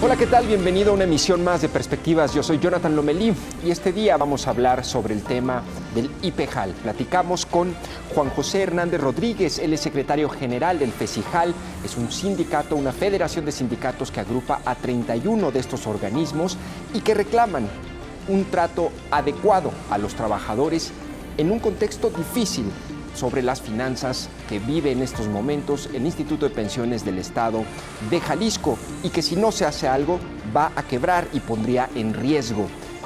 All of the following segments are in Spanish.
Hola, ¿qué tal? Bienvenido a una emisión más de Perspectivas. Yo soy Jonathan Lomelí y este día vamos a hablar sobre el tema del IPEJAL. Platicamos con Juan José Hernández Rodríguez, él es secretario general del FESIJAL. Es un sindicato, una federación de sindicatos que agrupa a 31 de estos organismos y que reclaman un trato adecuado a los trabajadores en un contexto difícil sobre las finanzas que vive en estos momentos el Instituto de Pensiones del Estado de Jalisco y que si no se hace algo va a quebrar y pondría en riesgo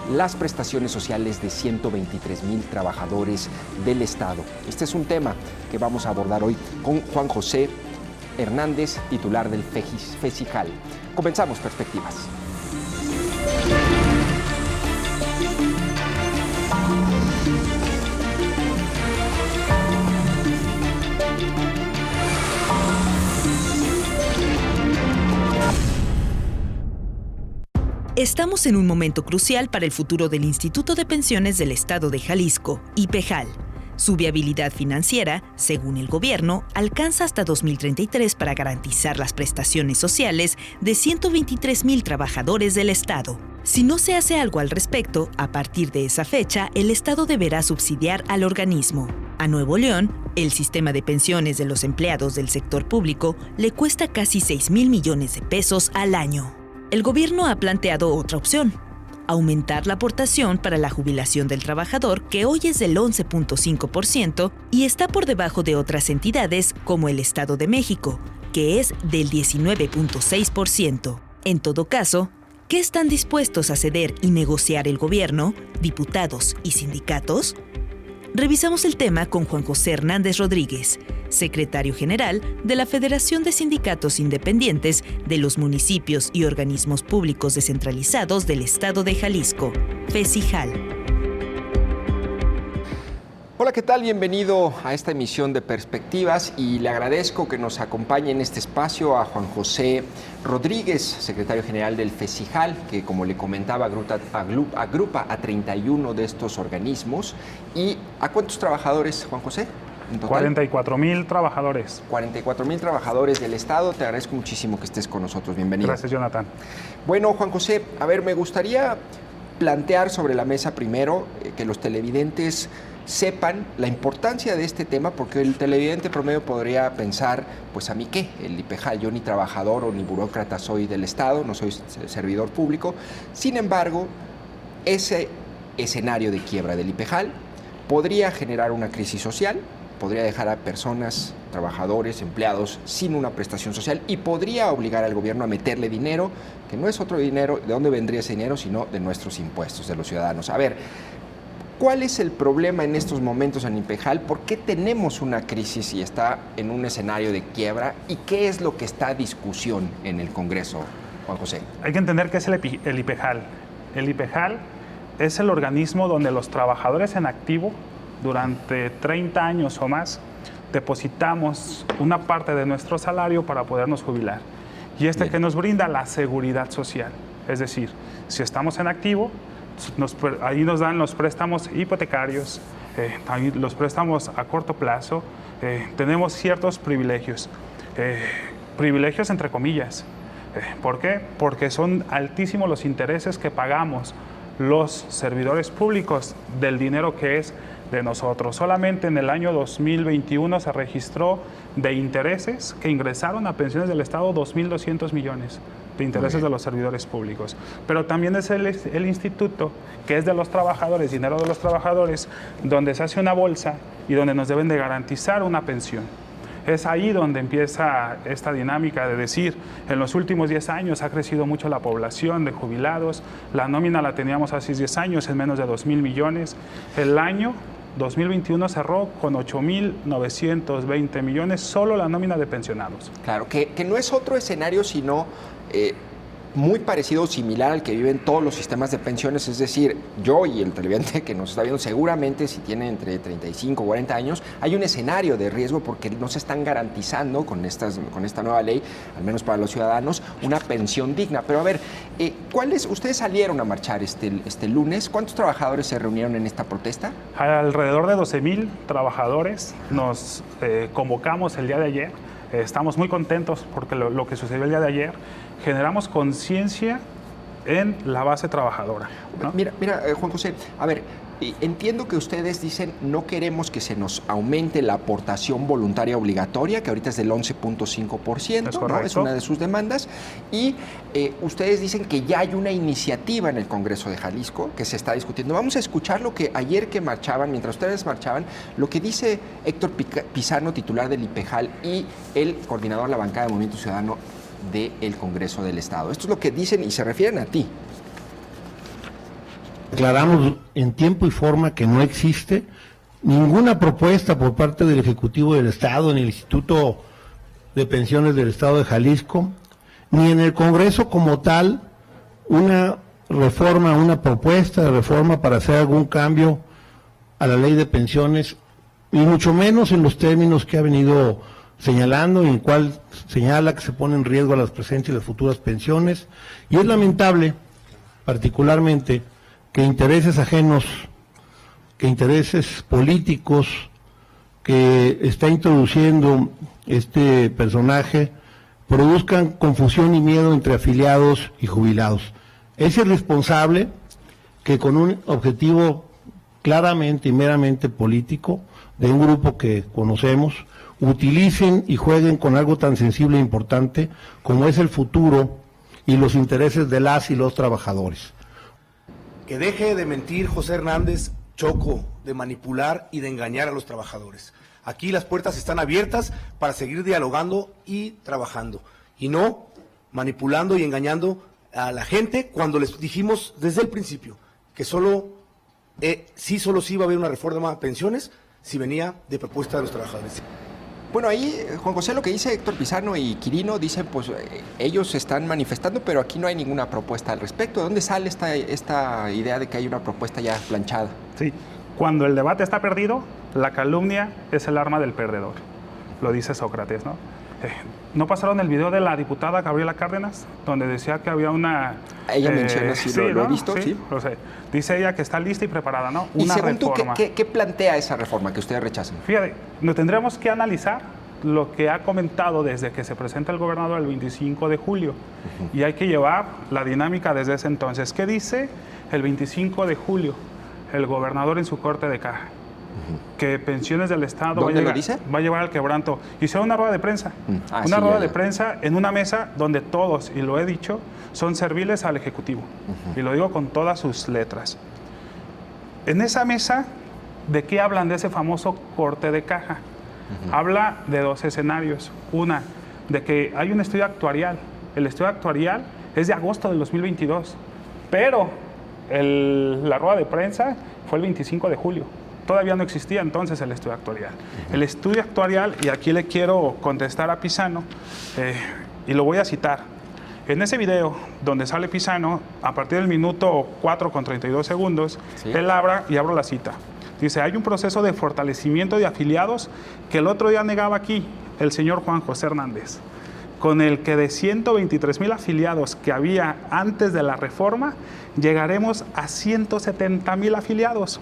las prestaciones sociales de 123,000 trabajadores del Estado. Este es un tema que vamos a abordar hoy con Juan José Hernández, titular del FESIJAL. Comenzamos Perspectivas. Estamos en un momento crucial para el futuro del Instituto de Pensiones del Estado de Jalisco, IPEJAL. Su viabilidad financiera, según el gobierno, alcanza hasta 2033 para garantizar las prestaciones sociales de 123,000 trabajadores del Estado. Si no se hace algo al respecto, a partir de esa fecha, el Estado deberá subsidiar al organismo. A Nuevo León, el sistema de pensiones de los empleados del sector público le cuesta casi 6,000 millones de pesos al año. El gobierno ha planteado otra opción: aumentar la aportación para la jubilación del trabajador, que hoy es del 11.5% y está por debajo de otras entidades como el Estado de México, que es del 19.6%. En todo caso, ¿qué están dispuestos a ceder y negociar el gobierno, diputados y sindicatos? Revisamos el tema con Juan José Hernández Rodríguez, secretario general de la Federación de Sindicatos Independientes de los Municipios y Organismos Públicos Descentralizados del Estado de Jalisco, FESIJAL. Hola, ¿qué tal? Bienvenido a esta emisión de Perspectivas y le agradezco que nos acompañe en este espacio a Juan José Rodríguez, secretario general del FESIJAL, que como le comentaba agrupa a 31 de estos organismos. ¿Y a cuántos trabajadores, Juan José? En total, 44,000 trabajadores. 44,000 trabajadores del Estado. Te agradezco muchísimo que estés con nosotros. Bienvenido. Gracias, Jonathan. Bueno, Juan José, a ver, me gustaría plantear sobre la mesa primero que los televidentes sepan la importancia de este tema, porque el televidente promedio podría pensar, pues a mí qué, el IPEJAL, yo ni trabajador o ni burócrata soy del Estado, no soy servidor público. Sin embargo, ese escenario de quiebra del IPEJAL podría generar una crisis social, podría dejar a personas, trabajadores, empleados sin una prestación social y podría obligar al gobierno a meterle dinero, que no es otro dinero. ¿De dónde vendría ese dinero? Sino de nuestros impuestos, de los ciudadanos. A ver, ¿cuál es el problema en estos momentos en IPEJAL? ¿Por qué tenemos una crisis y está en un escenario de quiebra? ¿Y qué es lo que está a discusión en el Congreso, Juan José? Hay que entender qué es el IPEJAL. El IPEJAL es el organismo donde los trabajadores en activo durante 30 años o más depositamos una parte de nuestro salario para podernos jubilar. Y que nos brinda la seguridad social. Es decir, si estamos en activo, ahí nos dan los préstamos hipotecarios, los préstamos a corto plazo, tenemos ciertos privilegios, privilegios entre comillas. ¿Por qué? Porque son altísimos los intereses que pagamos los servidores públicos del dinero que es de nosotros. Solamente en el año 2021 se registró de intereses que ingresaron a pensiones del Estado 2.200 millones de intereses de los servidores públicos. Pero también es el instituto que es de los trabajadores, dinero de los trabajadores, donde se hace una bolsa y donde nos deben de garantizar una pensión. Es ahí donde empieza esta dinámica de decir, en los últimos 10 años ha crecido mucho la población de jubilados, la nómina la teníamos hace 10 años en menos de 2,000 millones, el año 2021 cerró con 8,920 millones solo la nómina de pensionados. Claro, que no es otro escenario sino muy parecido o similar al que viven todos los sistemas de pensiones. Es decir, yo y el televidente que nos está viendo, seguramente si tiene entre 35 o 40 años, hay un escenario de riesgo porque no se están garantizando con esta nueva ley, al menos para los ciudadanos, una pensión digna. Pero a ver, ustedes salieron a marchar este lunes. ¿Cuántos trabajadores se reunieron en esta protesta? Alrededor de 12,000 trabajadores nos convocamos el día de ayer estamos muy contentos porque lo que sucedió el día de ayer, generamos conciencia en la base trabajadora, ¿no? Mira, Juan José, a ver, entiendo que ustedes dicen no queremos que se nos aumente la aportación voluntaria obligatoria, que ahorita es del 11.5%, ¿no? Es una de sus demandas, y ustedes dicen que ya hay una iniciativa en el Congreso de Jalisco que se está discutiendo. Vamos a escuchar lo que ayer que marchaban, mientras ustedes marchaban, lo que dice Héctor Pizano, titular del IPEJAL, y el coordinador de la bancada de Movimiento Ciudadano del Congreso del Estado. Esto es lo que dicen y se refieren a ti. Declaramos en tiempo y forma que no existe ninguna propuesta por parte del Ejecutivo del Estado, en el Instituto de Pensiones del Estado de Jalisco, ni en el Congreso como tal, una reforma, una propuesta de reforma para hacer algún cambio a la ley de pensiones, y mucho menos en los términos que ha venido señalando, en el cual señala que se pone en riesgo a las presentes y las futuras pensiones, y es lamentable, particularmente, que intereses ajenos, que intereses políticos que está introduciendo este personaje produzcan confusión y miedo entre afiliados y jubilados. Es irresponsable que con un objetivo claramente y meramente político de un grupo que conocemos, utilicen y jueguen con algo tan sensible e importante como es el futuro y los intereses de las y los trabajadores. Que deje de mentir José Hernández, Choco, de manipular y de engañar a los trabajadores. Aquí las puertas están abiertas para seguir dialogando y trabajando, y no manipulando y engañando a la gente cuando les dijimos desde el principio que solo sí iba a haber una reforma de pensiones si venía de propuesta de los trabajadores. Bueno, ahí, Juan José, lo que dice Héctor Pizano y Quirino, dicen, pues ellos se están manifestando, pero aquí no hay ninguna propuesta al respecto. ¿De dónde sale esta idea de que hay una propuesta ya planchada? Sí, cuando el debate está perdido, la calumnia es el arma del perdedor, lo dice Sócrates, ¿no? ¿No pasaron el video de la diputada Gabriela Cárdenas, donde decía que había una... Ella menciona, sí, sí, lo he visto, sí. Lo sé. Dice ella que está lista y preparada, ¿no? Una reforma. ¿Y según tú, qué plantea esa reforma que ustedes rechazan? Fíjate, no tendremos que analizar lo que ha comentado desde que se presenta el gobernador el 25 de julio. Y hay que llevar la dinámica desde ese entonces. ¿Qué dice el 25 de julio el gobernador en su corte de caja? Que Pensiones del Estado va a llevar al quebranto. Hicieron una rueda de prensa. Una rueda de prensa en una mesa donde todos, y lo he dicho, son serviles al Ejecutivo. Y lo digo con todas sus letras. En esa mesa, ¿de qué hablan de ese famoso corte de caja? Habla de dos escenarios. Una, de que hay un estudio actuarial. El estudio actuarial es de agosto del 2022. Pero la rueda de prensa fue el 25 de julio. Todavía no existía entonces el estudio actuarial. El estudio actuarial, y aquí le quiero contestar a Pizano, y lo voy a citar. En ese video donde sale Pizano, a partir del minuto 4:32 segundos, ¿sí? Él habla, y abro la cita. Dice, hay un proceso de fortalecimiento de afiliados que el otro día negaba aquí el señor Juan José Hernández, con el que de 123,000 afiliados que había antes de la reforma, llegaremos a 170,000 afiliados.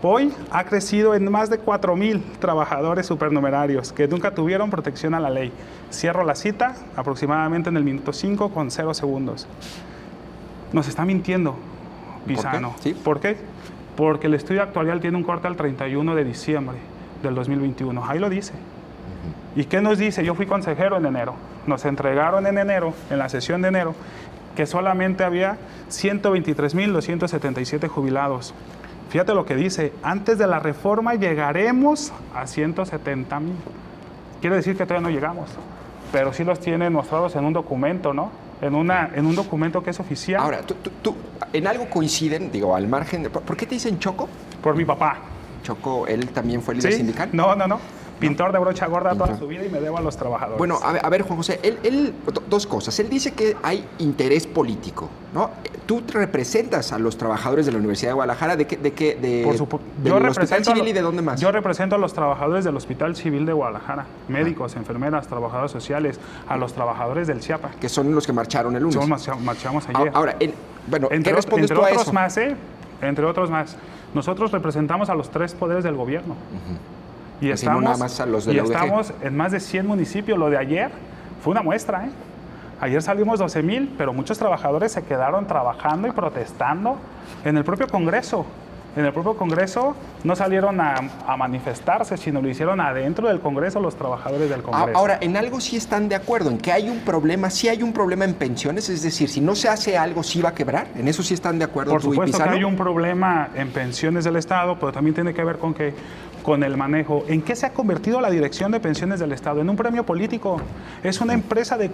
Hoy ha crecido en más de 4,000 trabajadores supernumerarios que nunca tuvieron protección a la ley. Cierro la cita aproximadamente en el minuto 5:0 segundos. Nos está mintiendo Pizano. ¿Por qué? ¿Sí? ¿Por qué? Porque el estudio actuarial tiene un corte al 31 de diciembre del 2021. Ahí lo dice. ¿Y qué nos dice? Yo fui consejero en enero. Nos entregaron en enero, en la sesión de enero, que solamente había 123,277 jubilados. Fíjate lo que dice, antes de la reforma llegaremos a 170,000. Quiere decir que todavía no llegamos, pero sí los tienen mostrados en un documento, ¿no? En un documento que es oficial. Ahora, tú en algo coinciden, digo, al margen de... ¿Por qué te dicen Choco? Por mi papá. Choco, ¿él también fue líder sindical? No. Pintor de brocha gorda toda su vida y me debo a los trabajadores. Bueno, a ver, Juan José, él dos cosas. Él dice que hay interés político, ¿no? Tú representas a los trabajadores de la Universidad de Guadalajara, ¿del Hospital Civil y de dónde más? Yo represento a los trabajadores del Hospital Civil de Guadalajara, médicos, enfermeras, trabajadores sociales, a los trabajadores del CIAPA. Que son los que marcharon el lunes. Marchamos ayer. Ahora, ¿qué respondes tú a eso? Entre otros más, nosotros representamos a los tres poderes del gobierno. Y Así no nada más a los de la UDG. Estamos en más de 100 municipios. Lo de ayer fue una muestra, ¿eh? Ayer salimos 12,000, pero muchos trabajadores se quedaron trabajando y protestando en el propio Congreso. En el propio Congreso no salieron a manifestarse, sino lo hicieron adentro del Congreso los trabajadores del Congreso. Ahora, en algo sí están de acuerdo, en que hay un problema, sí hay un problema en pensiones, es decir, si no se hace algo, sí va a quebrar. ¿En eso sí están de acuerdo Por tú y supuesto que Pizano? hay un problema en pensiones del Estado, pero también tiene que ver con el manejo. ¿En qué se ha convertido la Dirección de Pensiones del Estado? En un premio político. Es una empresa de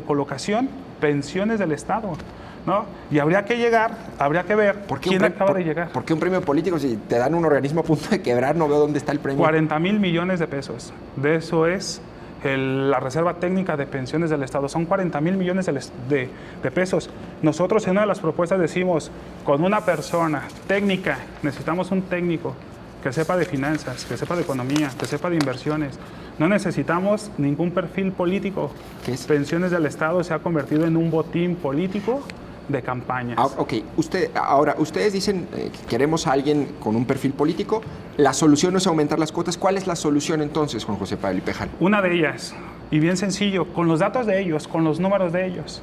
colocación, Pensiones del Estado, ¿no? Y habría que ver quién acaba de llegar. ¿Por qué un premio político? Si te dan un organismo a punto de quebrar, no veo dónde está el premio. 40,000 millones de pesos. De eso es la Reserva Técnica de Pensiones del Estado. Son 40,000 millones de pesos. Nosotros en una de las propuestas decimos, con una persona técnica, necesitamos un técnico que sepa de finanzas, que sepa de economía, que sepa de inversiones. No necesitamos ningún perfil político. ¿Qué es? Pensiones del Estado se ha convertido en un botín político de campañas. Ok, ustedes dicen que queremos a alguien con un perfil político. La solución no es aumentar las cuotas. ¿Cuál es la solución entonces, Juan José Pablo Ipejal? Una de ellas, y bien sencillo, con los datos de ellos, con los números de ellos.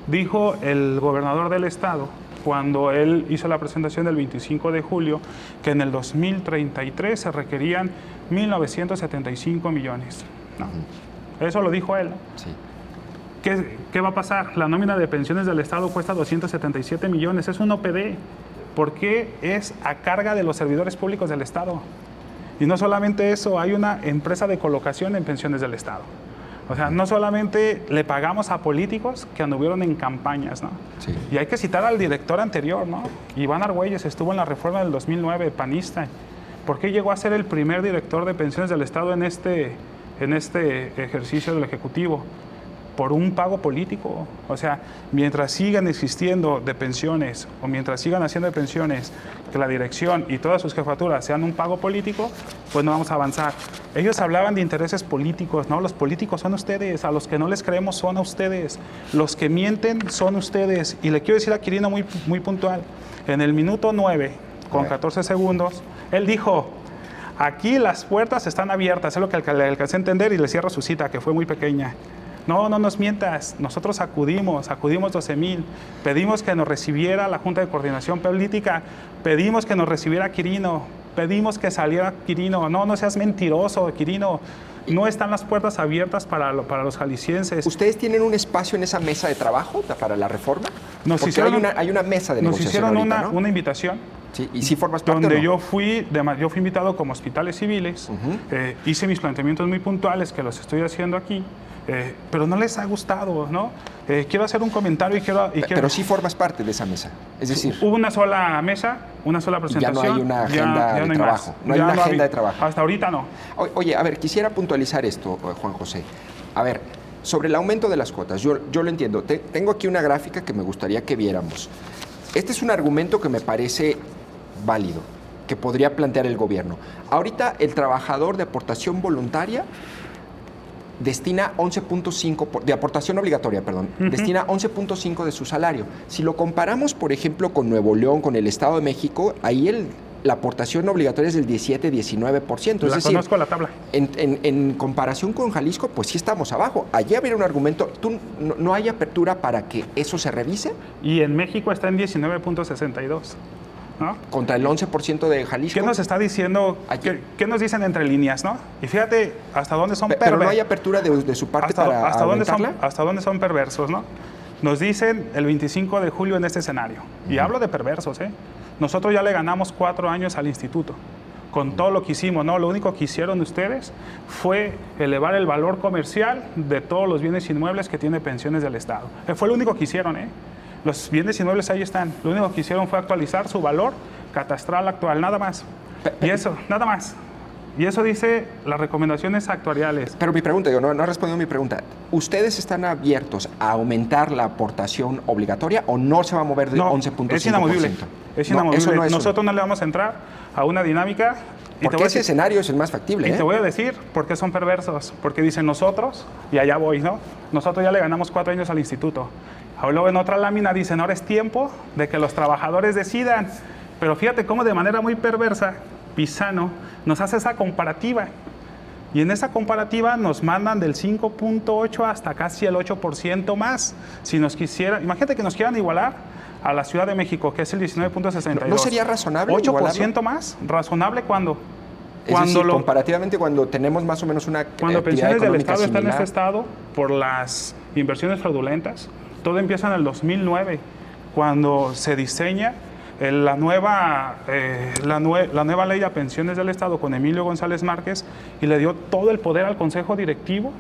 Dijo el gobernador del Estado, cuando él hizo la presentación del 25 de julio, que en el 2033 se requerían 1.975 millones. ¿No? Eso lo dijo él. Sí. ¿Qué va a pasar? La nómina de pensiones del Estado cuesta 277 millones, es un OPD, porque es a carga de los servidores públicos del Estado. Y no solamente eso, hay una empresa de colocación en pensiones del Estado. O sea, no solamente le pagamos a políticos que anduvieron en campañas, ¿no? Sí. Y hay que citar al director anterior, ¿no? Iván Argüelles estuvo en la reforma del 2009, panista. ¿Por qué llegó a ser el primer director de pensiones del Estado en este ejercicio del Ejecutivo? Por un pago político. O sea, mientras sigan existiendo de pensiones o mientras sigan haciendo de pensiones que la dirección y todas sus jefaturas sean un pago político, pues no vamos a avanzar. Ellos hablaban de intereses políticos, ¿no? Los políticos son ustedes, a los que no les creemos son a ustedes, los que mienten son ustedes. Y le quiero decir a Quirino muy, muy puntual, en el minuto 9, con 14 segundos, él dijo, aquí las puertas están abiertas, es lo que le alcancé a entender y le cierro su cita, que fue muy pequeña. No nos mientas, nosotros acudimos 12,000, pedimos que nos recibiera la Junta de Coordinación Política, pedimos que nos recibiera Quirino, pedimos que saliera Quirino, no seas mentiroso, Quirino, no están las puertas abiertas para los jaliscienses. ¿Ustedes tienen un espacio en esa mesa de trabajo para la reforma? Nos hicieron, hay una mesa de nos negociación hicieron ahorita, ¿no? una invitación. Sí, ¿y si formas parte donde o no? yo fui invitado como hospitales civiles, hice mis planteamientos muy puntuales que los estoy haciendo aquí. Pero no les ha gustado, ¿no? Quiero hacer un comentario Pero sí formas parte de esa mesa, es decir... Hubo una sola mesa, una sola presentación. Ya no hay una agenda de trabajo. No hay una agenda de trabajo. Hasta ahorita no. Oye, a ver, quisiera puntualizar esto, Juan José. A ver, sobre el aumento de las cuotas, yo lo entiendo. Tengo aquí una gráfica que me gustaría que viéramos. Este es un argumento que me parece válido, que podría plantear el gobierno. Ahorita el trabajador de aportación voluntaria destina 11.5, de aportación obligatoria, perdón, destina 11.5 de su salario. Si lo comparamos, por ejemplo, con Nuevo León, con el Estado de México, ahí la aportación obligatoria es del 17-19%. Es decir, conozco la tabla. En comparación con Jalisco, pues sí estamos abajo. Allí habría un argumento, ¿no hay apertura para que eso se revise? Y en México está en 19.62. ¿No? Contra el 11% de Jalisco. ¿Qué nos está diciendo? ¿Qué nos dicen entre líneas, no? Y fíjate hasta dónde son perversos. Pero no hay apertura de su parte para aumentarla. ¿Hasta dónde son perversos, no? Nos dicen el 25 de julio en este escenario. Y hablo de perversos, ¿eh? Nosotros ya le ganamos 4 años al instituto. Con todo lo que hicimos, ¿no? Lo único que hicieron ustedes fue elevar el valor comercial de todos los bienes inmuebles que tiene pensiones del Estado. Fue lo único que hicieron, ¿eh? Los bienes inmuebles ahí están. Lo único que hicieron fue actualizar su valor catastral actual, nada más. Y eso, nada más. Y eso dice las recomendaciones actuariales. Pero mi pregunta, no ha respondido mi pregunta. ¿Ustedes están abiertos a aumentar la aportación obligatoria o no se va a mover de 11.5%? Es inamovible. Es inamovible. No es Nosotros no le vamos a entrar a una dinámica. Porque ese escenario es el más factible. Y te voy a decir por qué son perversos. Porque dicen nosotros, y allá voy, ¿no? Nosotros ya le ganamos 4 años al instituto. Luego en otra lámina dicen, ahora es tiempo de que los trabajadores decidan. Pero fíjate cómo de manera muy perversa, Pizano nos hace esa comparativa Y en esa comparativa nos mandan del 5.8 hasta casi el 8% más. Si nos quisieran, imagínate que nos quieran igualar a la Ciudad de México, que es el 19.62. ¿No sería razonable 8% igualarlo? más, razonable cuando comparativamente cuando tenemos más o menos una cuando actividad pensiones del económica Estado están en similar. este estado por las inversiones fraudulentas. Todo empieza en el 2009, cuando se diseña la nueva ley de pensiones del Estado con Emilio González Márquez, y le dio todo el poder al Consejo Directivo,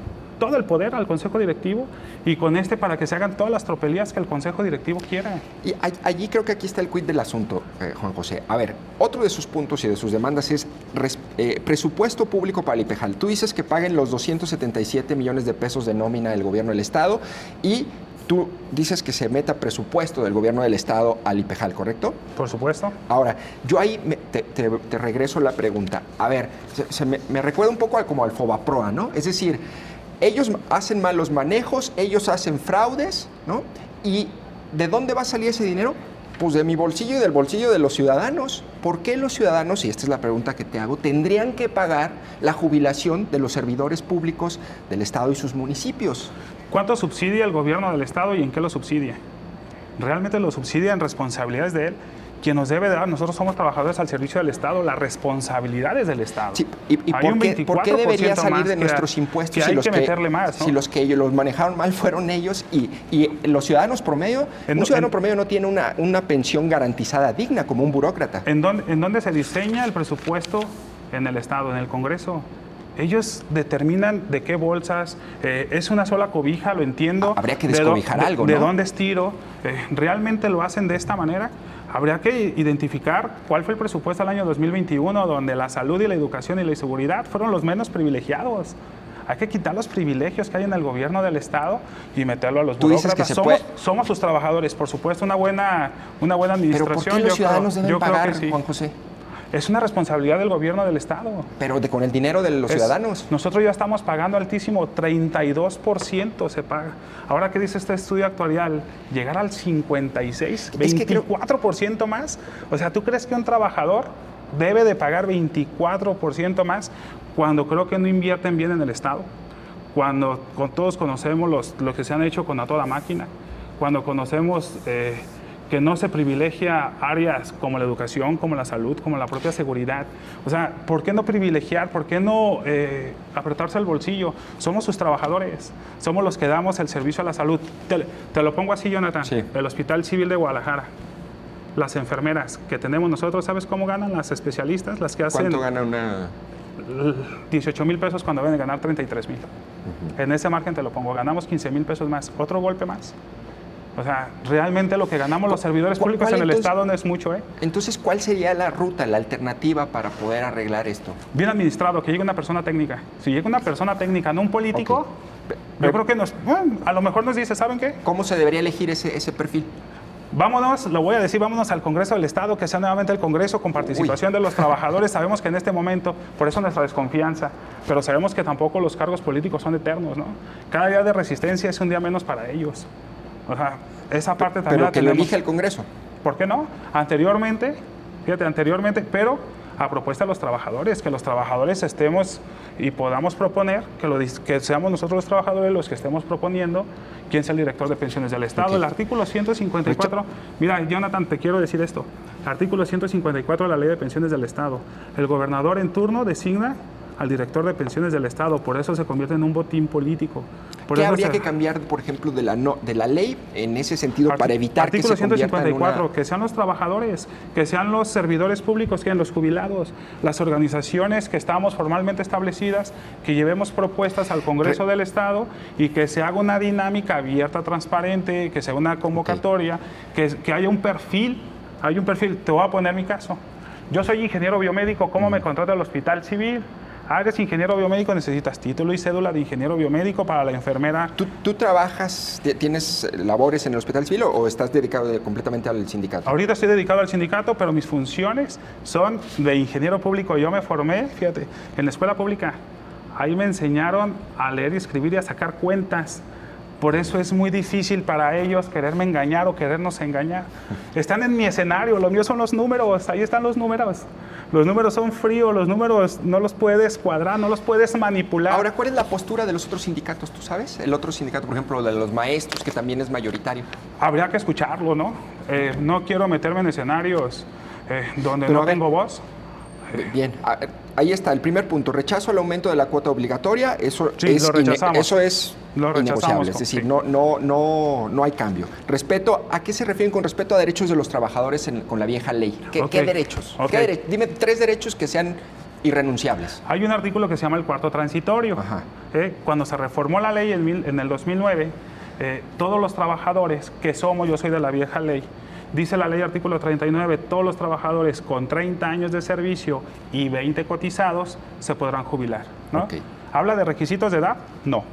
y con para que se hagan todas las tropelías que el Consejo Directivo quiera. Y allí creo que aquí está el quid del asunto, Juan José. A ver, otro de sus puntos y de sus demandas es presupuesto público para el IPEJAL. Tú dices que paguen los 277 millones de pesos de nómina del gobierno del Estado, y tú dices que se meta presupuesto del gobierno del Estado al IPEJAL, ¿correcto? Por supuesto. Ahora, yo ahí te regreso la pregunta. A ver, me recuerda un poco como al Fobaproa, ¿no? Es decir, ellos hacen malos manejos, ellos hacen fraudes, ¿no? ¿Y de dónde va a salir ese dinero? Pues de mi bolsillo y del bolsillo de los ciudadanos. ¿Por qué los ciudadanos, y esta es la pregunta que te hago, tendrían que pagar la jubilación de los servidores públicos del Estado y sus municipios? ¿Cuánto subsidia el gobierno del Estado y en qué lo subsidia? Realmente lo subsidia en responsabilidades de él. Quien nos debe dar, nosotros somos trabajadores al servicio del Estado, las responsabilidades del Estado. Sí, ¿y por qué debería salir de nuestros impuestos que hay que meterle más, ¿no? si los que ellos los manejaron mal fueron ellos y los ciudadanos promedio? Un ciudadano promedio no tiene una pensión garantizada digna como un burócrata. ¿En dónde se diseña el presupuesto? En el Estado, en el Congreso. Ellos determinan de qué bolsas, es una sola cobija, lo entiendo. Habría que descobijar algo, ¿no? ¿De dónde estiro? ¿Realmente lo hacen de esta manera? Habría que identificar cuál fue el presupuesto del año 2021, donde la salud y la educación y la seguridad fueron los menos privilegiados. Hay que quitar los privilegios que hay en el gobierno del Estado y meterlo a los burócratas. Somos sus trabajadores, por supuesto, una buena administración. ¿Pero por qué los ciudadanos deben pagar, Juan José? Es una responsabilidad del gobierno del Estado. Pero con el dinero de los ciudadanos. Nosotros ya estamos pagando altísimo, 32% se paga. Ahora, ¿qué dice este estudio actuarial? Llegar al 56, 24% más. O sea, ¿tú crees que un trabajador debe de pagar 24% más cuando creo que no invierten bien en el Estado? Cuando todos conocemos lo que se han hecho con A Toda Máquina, cuando conocemos que no se privilegia áreas como la educación, como la salud, como la propia seguridad. O sea, ¿por qué no privilegiar? ¿Por qué no apretarse el bolsillo? Somos sus trabajadores, somos los que damos el servicio a la salud. Te lo pongo así, Jonathan. Sí. El Hospital Civil de Guadalajara, las enfermeras que tenemos nosotros, ¿sabes cómo ganan las especialistas? Las que hacen... ¿Cuánto gana una...? 18,000 pesos cuando deben de ganar 33,000. En ese margen te lo pongo, ganamos 15,000 pesos más, otro golpe más. O sea, realmente lo que ganamos los servidores públicos en el Estado no es mucho, ¿eh? Entonces, ¿cuál sería la ruta, la alternativa para poder arreglar esto? Bien administrado, que llegue una persona técnica. Si llega una persona técnica, no un político, yo creo que a lo mejor nos dice, ¿saben qué? ¿Cómo se debería elegir ese perfil? Vámonos, lo voy a decir, vámonos al Congreso del Estado, que sea nuevamente el Congreso con participación de los trabajadores. Sabemos que en este momento, por eso nuestra desconfianza, pero sabemos que tampoco los cargos políticos son eternos, ¿no? Cada día de resistencia es un día menos para ellos. O sea, esa parte también pero la que tenemos. lo elija el Congreso. ¿Por qué no? Anteriormente, pero a propuesta de los trabajadores, que los trabajadores estemos y podamos proponer, que seamos nosotros los trabajadores los que estemos proponiendo quién sea el director de pensiones del Estado. Okay. El artículo 154, mira, Jonathan, te quiero decir esto. Artículo 154 de la Ley de Pensiones del Estado. El gobernador en turno designa al director de pensiones del Estado, por eso se convierte en un botín político. ¿Qué habría que cambiar, por ejemplo, de la ley en ese sentido para evitar que se convierta en Artículo 154, que sean los trabajadores, que sean los servidores públicos, que sean los jubilados, las organizaciones que estamos formalmente establecidas, que llevemos propuestas al Congreso del Estado y que se haga una dinámica abierta, transparente, que sea una convocatoria, que haya un perfil, te voy a poner mi caso. Yo soy ingeniero biomédico, ¿cómo me contrata el Hospital Civil? Eres ingeniero biomédico, necesitas título y cédula de ingeniero biomédico para la enfermera. ¿Tú trabajas, tienes labores en el Hospital Civil o estás dedicado completamente al sindicato? Ahorita estoy dedicado al sindicato, pero mis funciones son de ingeniero público. Yo me formé, fíjate, en la escuela pública. Ahí me enseñaron a leer y escribir y a sacar cuentas. Por eso es muy difícil para ellos quererme engañar o querernos engañar. Están en mi escenario, lo mío son los números, ahí están los números. Los números son fríos, los números no los puedes cuadrar, no los puedes manipular. Ahora, ¿cuál es la postura de los otros sindicatos? ¿Tú sabes? El otro sindicato, por ejemplo, de los maestros, que también es mayoritario. Habría que escucharlo, ¿no? No quiero meterme en escenarios donde Pero no tengo voz. Bien, ahí está el primer punto. Rechazo al aumento de la cuota obligatoria. Eso Sí, lo rechazamos. Eso es Lo rechazamos, innegociable. Es decir, sí. no hay cambio. Respeto, ¿a qué se refieren con respeto a derechos de los trabajadores con la vieja ley? ¿Qué Ok. derechos? Ok. Dime 3 derechos que sean irrenunciables. Hay un artículo que se llama el cuarto transitorio. Ajá. Cuando se reformó la ley en el 2009, todos los trabajadores que somos, yo soy de la vieja ley, dice la ley artículo 39, todos los trabajadores con 30 años de servicio y 20 cotizados se podrán jubilar, ¿no? Ok. ¿Habla de requisitos de edad? No.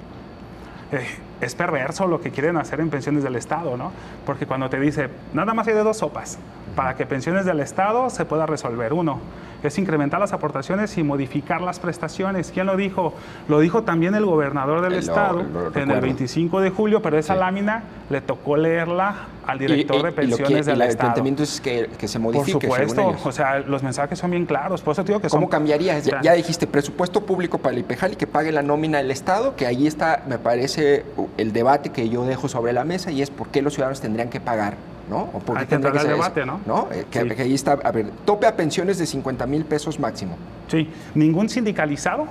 Es perverso lo que quieren hacer en pensiones del Estado, ¿no? Porque cuando te dice, nada más hay de 2 sopas para que pensiones del Estado se pueda resolver. Uno, es incrementar las aportaciones y modificar las prestaciones. ¿Quién lo dijo? Lo dijo también el gobernador del Estado en recuerdo. el 25 de julio, pero esa lámina le tocó leerla al director de pensiones del el Estado. planteamiento es que se Por modifique, según supuesto, ellos. o sea, los mensajes son bien claros, por eso te digo que ¿Cómo son... cambiaría? o sea, Ya dijiste, presupuesto público para el IPEJAL y que pague la nómina del Estado, que ahí está, me parece, el debate que yo dejo sobre la mesa, y es por qué los ciudadanos tendrían que pagar, ¿no? O por qué Hay que entrar tendría al ser debate, eso, ¿no? Que ahí está, a ver, tope a pensiones de 50,000 pesos máximo. Sí, ningún sindicalizado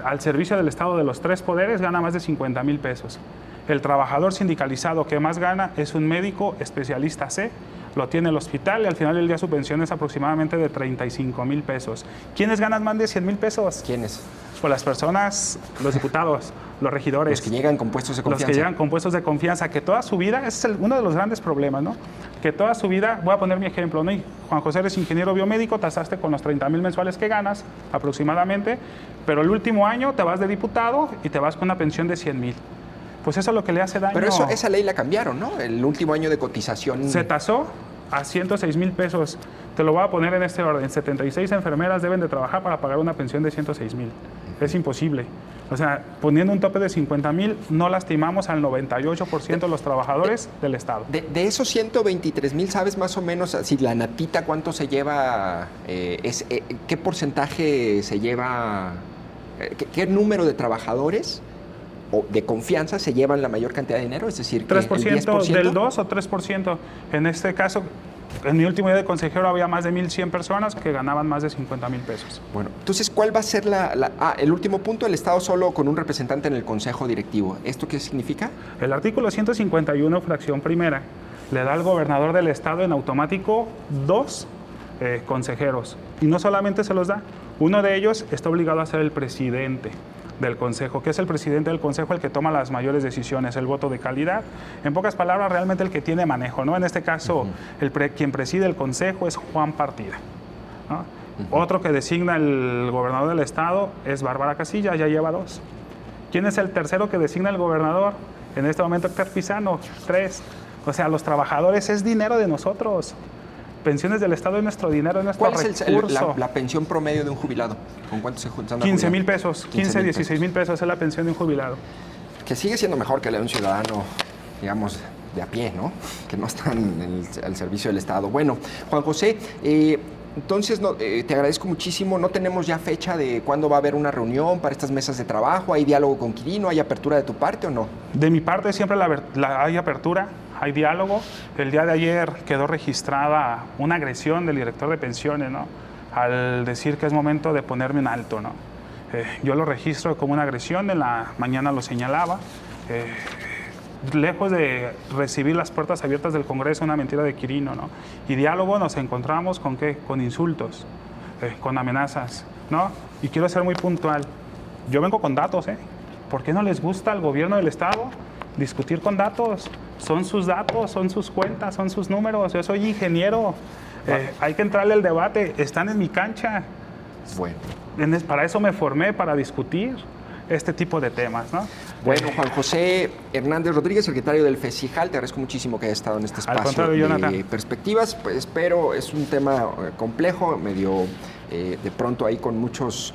al servicio del Estado de los 3 poderes gana más de 50,000 pesos. El trabajador sindicalizado que más gana es un médico especialista C, lo tiene el hospital y al final del día su pensión es aproximadamente de 35,000 pesos. ¿Quiénes ganan más de 100,000 pesos? ¿Quiénes? Pues las personas, los diputados, los regidores. Los que llegan con puestos de confianza. Los que llegan con puestos de confianza, que toda su vida, ese es uno de los grandes problemas, ¿no? Que toda su vida, voy a poner mi ejemplo, ¿no? Juan José, eres ingeniero biomédico, tasaste con los 30,000 mensuales que ganas aproximadamente, pero el último año te vas de diputado y te vas con una pensión de 100,000. Pues eso es lo que le hace daño. Pero esa ley la cambiaron, ¿no? El último año de cotización. Se tasó a 106,000 pesos. Te lo voy a poner en este orden. 76 enfermeras deben de trabajar para pagar una pensión de 106,000. Es imposible. O sea, poniendo un tope de 50,000, no lastimamos al 98% de los trabajadores del Estado. De esos 123,000, ¿sabes más o menos si la natita cuánto se lleva? ¿Qué porcentaje se lleva? ¿Qué número de trabajadores o de confianza se llevan la mayor cantidad de dinero? Es decir, que 3% el 10%. del 2 o 3%. En este caso, en mi último día de consejero había más de 1,100 personas que ganaban más de 50,000 pesos. Bueno, entonces, ¿cuál va a ser el último punto? El Estado solo con un representante en el Consejo Directivo. ¿Esto qué significa? El artículo 151, fracción primera, le da al gobernador del Estado en automático 2 consejeros. Y no solamente se los da, uno de ellos está obligado a ser el presidente del Consejo, que es el presidente del Consejo el que toma las mayores decisiones, el voto de calidad. En pocas palabras, realmente el que tiene manejo, ¿no? En este caso, quien preside el Consejo es Juan Partida, ¿no? Otro que designa el gobernador del Estado es Bárbara Casilla, ya lleva 2. ¿Quién es el tercero que designa el gobernador? En este momento, Héctor Pizano, 3. O sea, los trabajadores es dinero de nosotros. Pensiones del Estado es nuestro dinero, es nuestro ¿Cuál es recurso. la pensión promedio de un jubilado? ¿Con cuánto se juntan? 15,000 pesos, 15, 15,000 16,000 pesos es la pensión de un jubilado. Que sigue siendo mejor que la de un ciudadano, digamos, de a pie, ¿no? Que no están al servicio del Estado. Bueno, Juan José, entonces te agradezco muchísimo. ¿No tenemos ya fecha de cuándo va a haber una reunión para estas mesas de trabajo? ¿Hay diálogo con Quirino? ¿Hay apertura de tu parte o no? De mi parte siempre hay apertura, hay diálogo. El día de ayer quedó registrada una agresión del director de pensiones, ¿no? Al decir que es momento de ponerme un alto, ¿no? Yo lo registro como una agresión, en la mañana lo señalaba. Lejos de recibir las puertas abiertas del Congreso, una mentira de Quirino, ¿no? Y diálogo nos encontramos con ¿qué? Con insultos, con amenazas, ¿no? Y quiero ser muy puntual. Yo vengo con datos, ¿eh? ¿Por qué no les gusta al gobierno del Estado discutir con datos? Son sus datos, son sus cuentas, son sus números. Yo soy ingeniero. Hay que entrarle al debate. Están en mi cancha. Bueno. Para eso me formé, para discutir este tipo de temas, ¿no? Bueno, Juan José Hernández Rodríguez, secretario del FESIJAL, te agradezco muchísimo que hayas estado en este espacio de perspectivas. Pues, pero es un tema complejo, medio de pronto ahí con muchos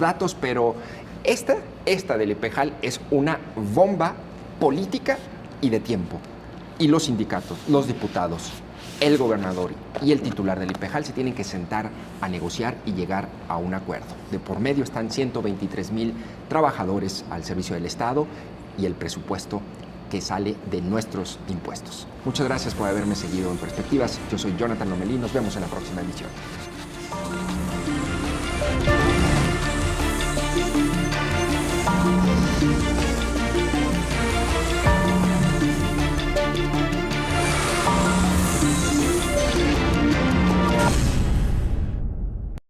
datos, pero esta del IPEJAL es una bomba política y de tiempo. Y los sindicatos, los diputados, el gobernador y el titular del IPEJAL se tienen que sentar a negociar y llegar a un acuerdo. De por medio están 123,000 trabajadores al servicio del Estado y el presupuesto que sale de nuestros impuestos. Muchas gracias por haberme seguido en Perspectivas. Yo soy Jonathan Lomelí. Nos vemos en la próxima emisión.